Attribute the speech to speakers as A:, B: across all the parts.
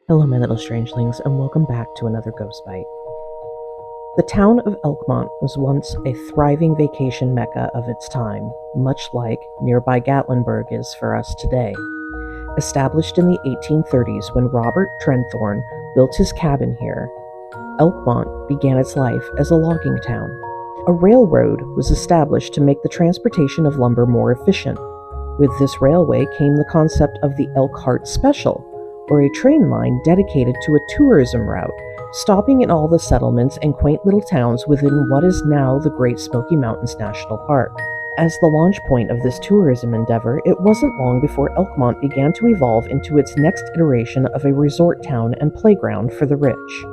A: Hello, my little strangelings, and welcome back to another Ghost Bite. The town of Elkmont was once a thriving vacation mecca of its time, much like nearby Gatlinburg is for us today. Established in the 1830s when Robert Trenthorne built his cabin here, Elkmont began its life as a logging town. A railroad was established to make the transportation of lumber more efficient. With this railway came the concept of the Elkhart Special, or a train line dedicated to a tourism route, stopping in all the settlements and quaint little towns within what is now the Great Smoky Mountains National Park. As the launch point of this tourism endeavor, it wasn't long before Elkmont began to evolve into its next iteration of a resort town and playground for the rich.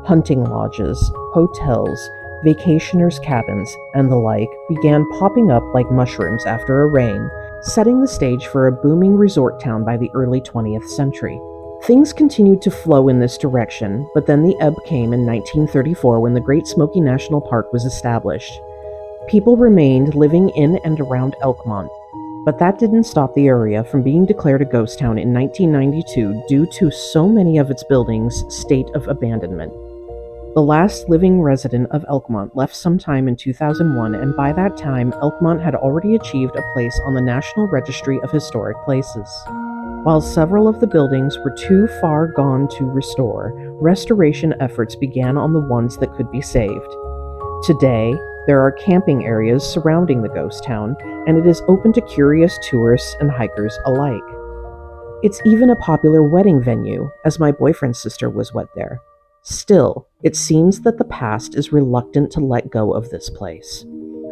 A: Hunting lodges, hotels, vacationers' cabins, and the like began popping up like mushrooms after a rain, setting the stage for a booming resort town by the early 20th century. Things continued to flow in this direction, but then the ebb came in 1934 when the Great Smoky National Park was established. People remained living in and around Elkmont, but that didn't stop the area from being declared a ghost town in 1992 due to so many of its buildings' state of abandonment. The last living resident of Elkmont left sometime in 2001, and by that time, Elkmont had already achieved a place on the National Registry of Historic Places. While several of the buildings were too far gone to restore, restoration efforts began on the ones that could be saved. Today, there are camping areas surrounding the ghost town, and it is open to curious tourists and hikers alike. It's even a popular wedding venue, as my boyfriend's sister was wed there. Still, it seems that the past is reluctant to let go of this place.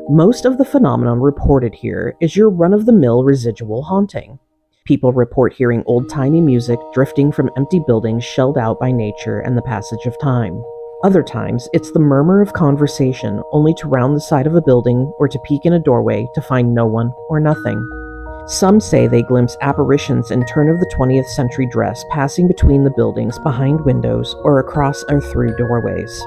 A: Most of the phenomenon reported here is your run-of-the-mill residual haunting. People report hearing old-timey music drifting from empty buildings shelled out by nature and the passage of time. Other times, it's the murmur of conversation, only to round the side of a building or to peek in a doorway to find no one or nothing. Some say they glimpse apparitions in turn-of-the-20th century dress passing between the buildings, behind windows, or across or through doorways.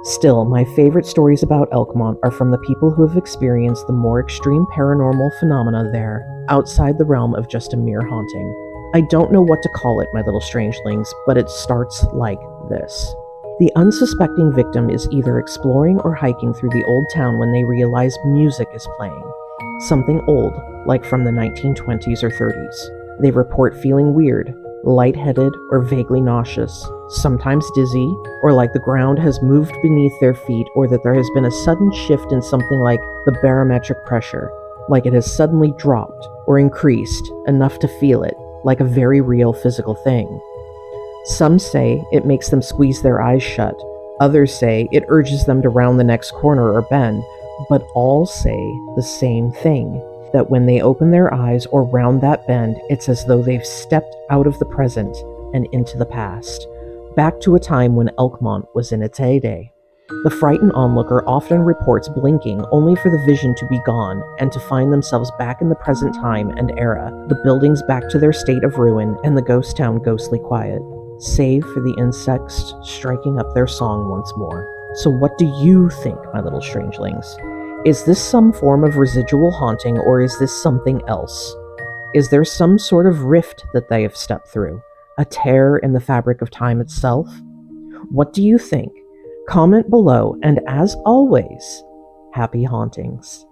A: Still, my favorite stories about Elkmont are from the people who have experienced the more extreme paranormal phenomena there, outside the realm of just a mere haunting. I don't know what to call it, my little strangelings, but it starts like this. The unsuspecting victim is either exploring or hiking through the old town when they realize music is playing. Something old, like from the 1920s or 30s. They report feeling weird, lightheaded, or vaguely nauseous, sometimes dizzy, or like the ground has moved beneath their feet, or that there has been a sudden shift in something like the barometric pressure, like it has suddenly dropped or increased enough to feel it, like a very real physical thing. Some say it makes them squeeze their eyes shut, others say it urges them to round the next corner or bend, but all say the same thing, that when they open their eyes or round that bend, it's as though they've stepped out of the present and into the past, back to a time when Elkmont was in its heyday. The frightened onlooker often reports blinking only for the vision to be gone and to find themselves back in the present time and era, the buildings back to their state of ruin and the ghost town ghostly quiet, save for the insects striking up their song once more. So what do you think, my little strangelings? Is this some form of residual haunting, or is this something else? Is there some sort of rift that they have stepped through? A tear in the fabric of time itself? What do you think? Comment below, and as always, happy hauntings.